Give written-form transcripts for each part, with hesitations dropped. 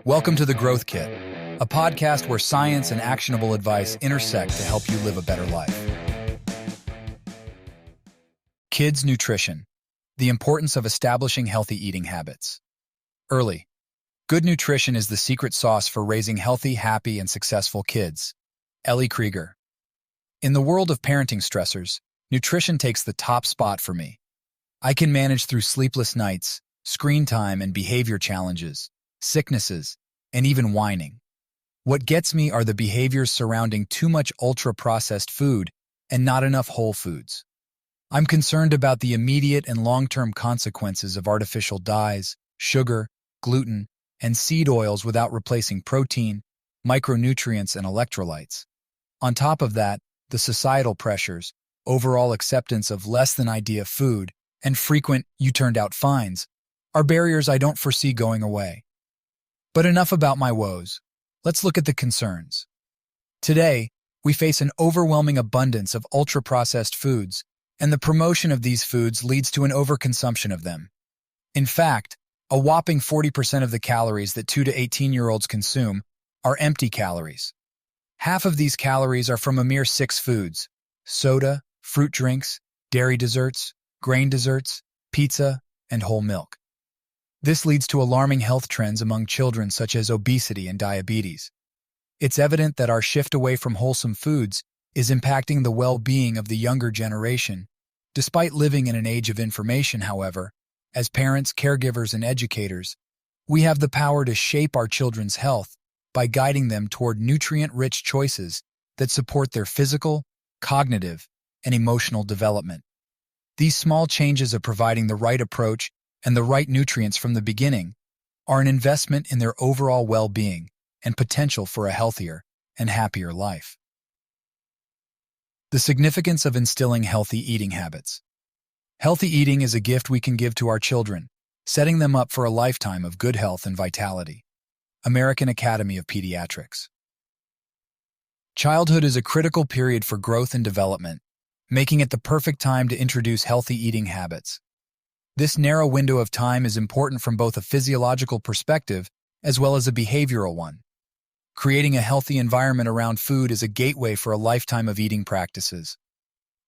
Welcome to The Growth Kit, a podcast where science and actionable advice intersect to help you live a better life. Kids' nutrition, the importance of establishing healthy eating habits. Early. Good nutrition is the secret sauce for raising healthy, happy, and successful kids. Ellie Krieger. In the world of parenting stressors, nutrition takes the top spot for me. I can manage through sleepless nights, screen time, and behavior challenges, sicknesses, and even whining. What gets me are the behaviors surrounding too much ultra-processed food and not enough whole foods. I'm concerned about the immediate and long-term consequences of artificial dyes, sugar, gluten, and seed oils without replacing protein, micronutrients, and electrolytes. On top of that, the societal pressures, overall acceptance of less-than-ideal food, and frequent "you-turned-out" fines are barriers I don't foresee going away. But enough about my woes. Let's look at the concerns. Today, we face an overwhelming abundance of ultra-processed foods, and the promotion of these foods leads to an overconsumption of them. In fact, a whopping 40% of the calories that 2 to 18-year-olds consume are empty calories. Half of these calories are from a mere 6 foods: soda, fruit drinks, dairy desserts, grain desserts, pizza, and whole milk. This leads to alarming health trends among children such as obesity and diabetes. It's evident that our shift away from wholesome foods is impacting the well-being of the younger generation. Despite living in an age of information, however, as parents, caregivers, and educators, we have the power to shape our children's health by guiding them toward nutrient-rich choices that support their physical, cognitive, and emotional development. These small changes of providing the right approach and the right nutrients from the beginning are an investment in their overall well-being and potential for a healthier and happier life. The significance of instilling healthy eating habits. Healthy eating is a gift we can give to our children, setting them up for a lifetime of good health and vitality. American Academy of Pediatrics. Childhood is a critical period for growth and development, making it the perfect time to introduce healthy eating habits. This narrow window of time is important from both a physiological perspective as well as a behavioral one. Creating a healthy environment around food is a gateway for a lifetime of eating practices.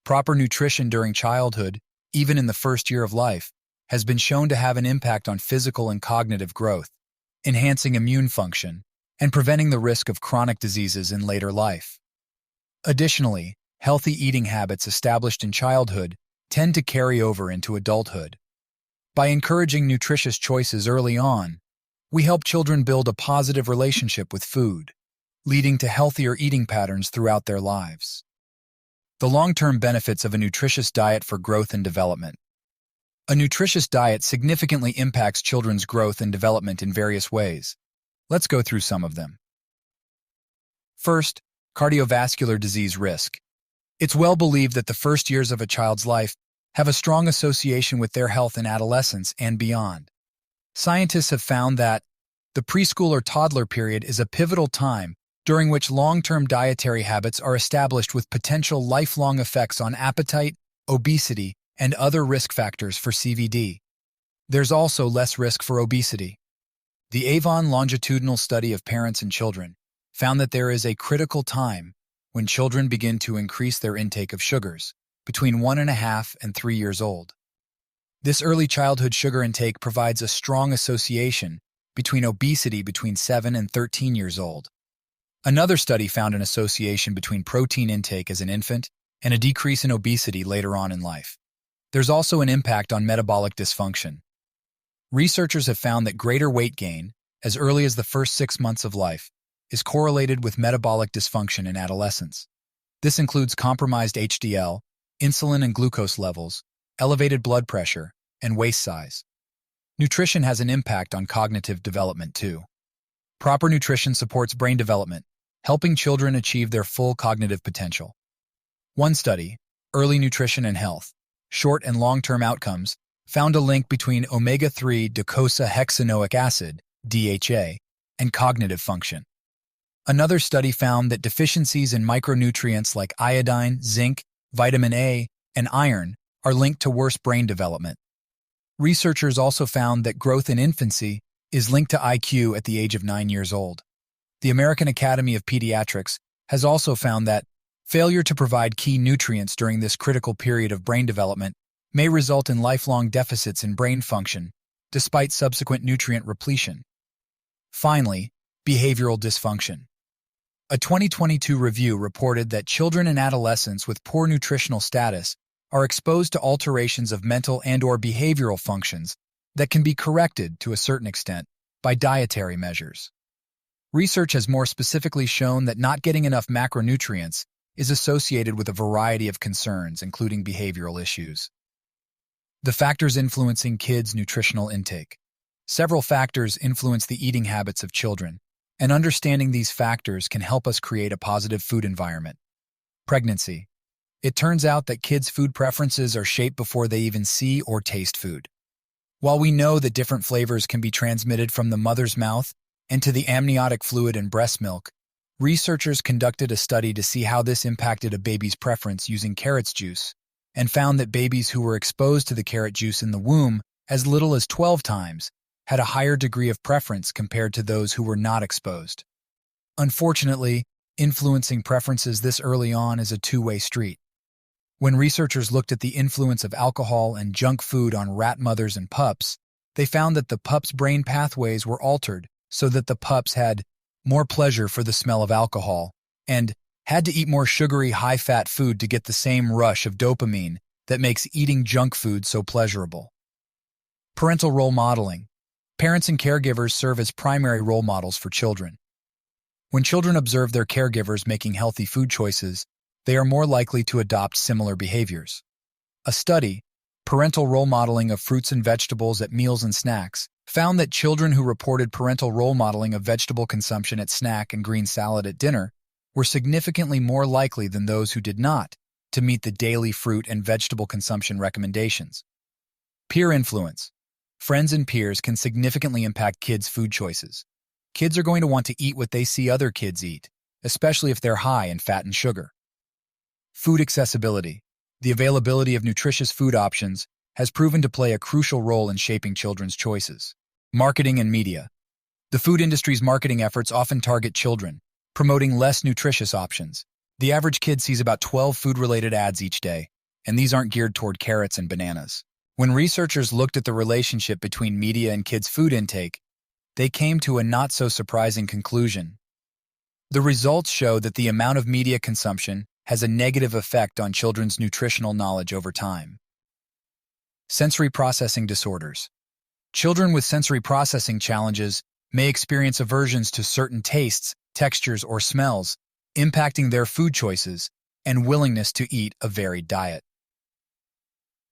Proper nutrition during childhood, even in the first year of life, has been shown to have an impact on physical and cognitive growth, enhancing immune function, and preventing the risk of chronic diseases in later life. Additionally, healthy eating habits established in childhood tend to carry over into adulthood. By encouraging nutritious choices early on, we help children build a positive relationship with food, leading to healthier eating patterns throughout their lives. The long-term benefits of a nutritious diet for growth and development. A nutritious diet significantly impacts children's growth and development in various ways. Let's go through some of them. First, cardiovascular disease risk. It's well believed that the first years of a child's life have a strong association with their health in adolescence and beyond. Scientists have found that the preschool or toddler period is a pivotal time during which long-term dietary habits are established with potential lifelong effects on appetite, obesity, and other risk factors for CVD. There's also less risk for obesity. The Avon longitudinal study of parents and children found that there is a critical time when children begin to increase their intake of sugars, between 1.5 and 3 years old. This early childhood sugar intake provides a strong association between obesity between 7 and 13 years old. Another study found an association between protein intake as an infant and a decrease in obesity later on in life. There's also an impact on metabolic dysfunction. Researchers have found that greater weight gain, as early as the first 6 months of life, is correlated with metabolic dysfunction in adolescence. This includes compromised HDL, insulin and glucose levels, elevated blood pressure, and waist size. Nutrition has an impact on cognitive development too. Proper nutrition supports brain development, helping children achieve their full cognitive potential. One study, Early Nutrition and Health, Short and Long-Term Outcomes, found a link between omega-3 docosahexaenoic acid, DHA, and cognitive function. Another study found that deficiencies in micronutrients like iodine, zinc, vitamin A, and iron are linked to worse brain development. Researchers also found that growth in infancy is linked to IQ at the age of 9 years old. The American Academy of Pediatrics has also found that failure to provide key nutrients during this critical period of brain development may result in lifelong deficits in brain function, despite subsequent nutrient repletion. Finally, behavioral dysfunction. A 2022 review reported that children and adolescents with poor nutritional status are exposed to alterations of mental and/or behavioral functions that can be corrected to a certain extent by dietary measures. Research has more specifically shown that not getting enough macronutrients is associated with a variety of concerns, including behavioral issues. The factors influencing kids' nutritional intake. Several factors influence the eating habits of children, and understanding these factors can help us create a positive food environment. Pregnancy. It turns out that kids' food preferences are shaped before they even see or taste food. While we know that different flavors can be transmitted from the mother's mouth and to the amniotic fluid in breast milk, researchers conducted a study to see how this impacted a baby's preference using carrot juice, and found that babies who were exposed to the carrot juice in the womb as little as 12 times had a higher degree of preference compared to those who were not exposed. Unfortunately, influencing preferences this early on is a two-way street. When researchers looked at the influence of alcohol and junk food on rat mothers and pups, they found that the pups' brain pathways were altered so that the pups had more pleasure for the smell of alcohol and had to eat more sugary, high-fat food to get the same rush of dopamine that makes eating junk food so pleasurable. Parental role modeling. Parents and caregivers serve as primary role models for children. When children observe their caregivers making healthy food choices, they are more likely to adopt similar behaviors. A study, Parental Role Modeling of Fruits and Vegetables at Meals and Snacks, found that children who reported parental role modeling of vegetable consumption at snack and green salad at dinner were significantly more likely than those who did not to meet the daily fruit and vegetable consumption recommendations. Peer influence. Friends and peers can significantly impact kids' food choices. Kids are going to want to eat what they see other kids eat, especially if they're high in fat and sugar. Food accessibility. The availability of nutritious food options has proven to play a crucial role in shaping children's choices. Marketing and media. The food industry's marketing efforts often target children, promoting less nutritious options. The average kid sees about 12 food-related ads each day, and these aren't geared toward carrots and bananas. When researchers looked at the relationship between media and kids' food intake, they came to a not-so-surprising conclusion. The results show that the amount of media consumption has a negative effect on children's nutritional knowledge over time. Sensory processing disorders. Children with sensory processing challenges may experience aversions to certain tastes, textures, or smells, impacting their food choices and willingness to eat a varied diet.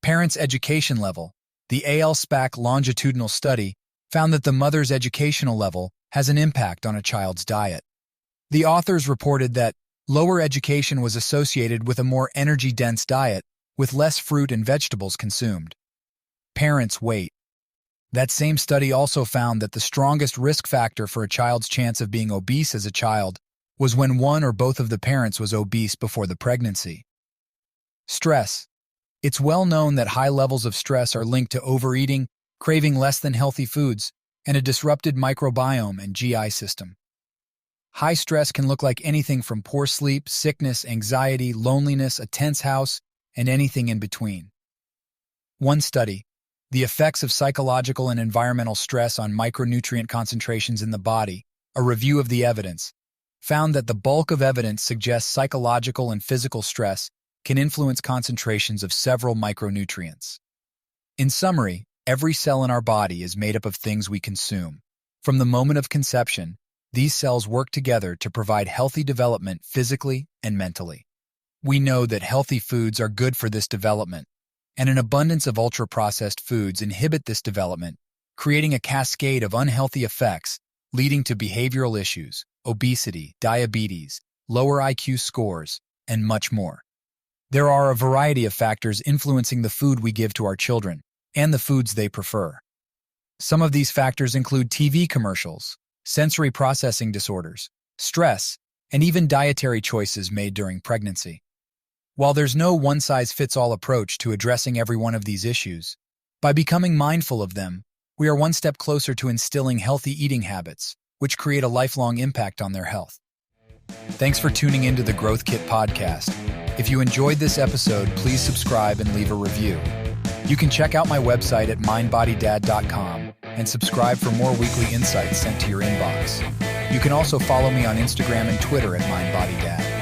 Parents' education level. The AL-SPAC longitudinal study found that the mother's educational level has an impact on a child's diet. The authors reported that lower education was associated with a more energy-dense diet with less fruit and vegetables consumed. Parents' weight. That same study also found that the strongest risk factor for a child's chance of being obese as a child was when one or both of the parents was obese before the pregnancy. Stress. It's well known that high levels of stress are linked to overeating, craving less than healthy foods, and a disrupted microbiome and GI system. High stress can look like anything from poor sleep, sickness, anxiety, loneliness, a tense house, and anything in between. One study, The Effects of Psychological and Environmental Stress on Micronutrient Concentrations in the Body, a review of the evidence, found that the bulk of evidence suggests psychological and physical stress can influence concentrations of several micronutrients. In summary, every cell in our body is made up of things we consume. From the moment of conception, these cells work together to provide healthy development physically and mentally. We know that healthy foods are good for this development, and an abundance of ultra-processed foods inhibit this development, creating a cascade of unhealthy effects leading to behavioral issues, obesity, diabetes, lower IQ scores, and much more. There are a variety of factors influencing the food we give to our children and the foods they prefer. Some of these factors include TV commercials, sensory processing disorders, stress, and even dietary choices made during pregnancy. While there's no one-size-fits-all approach to addressing every one of these issues, by becoming mindful of them, we are one step closer to instilling healthy eating habits, which create a lifelong impact on their health. Thanks for tuning into the Growth Kit podcast. If you enjoyed this episode, please subscribe and leave a review. You can check out my website at MindBodyDad.com and subscribe for more weekly insights sent to your inbox. You can also follow me on Instagram and Twitter at MindBodyDad.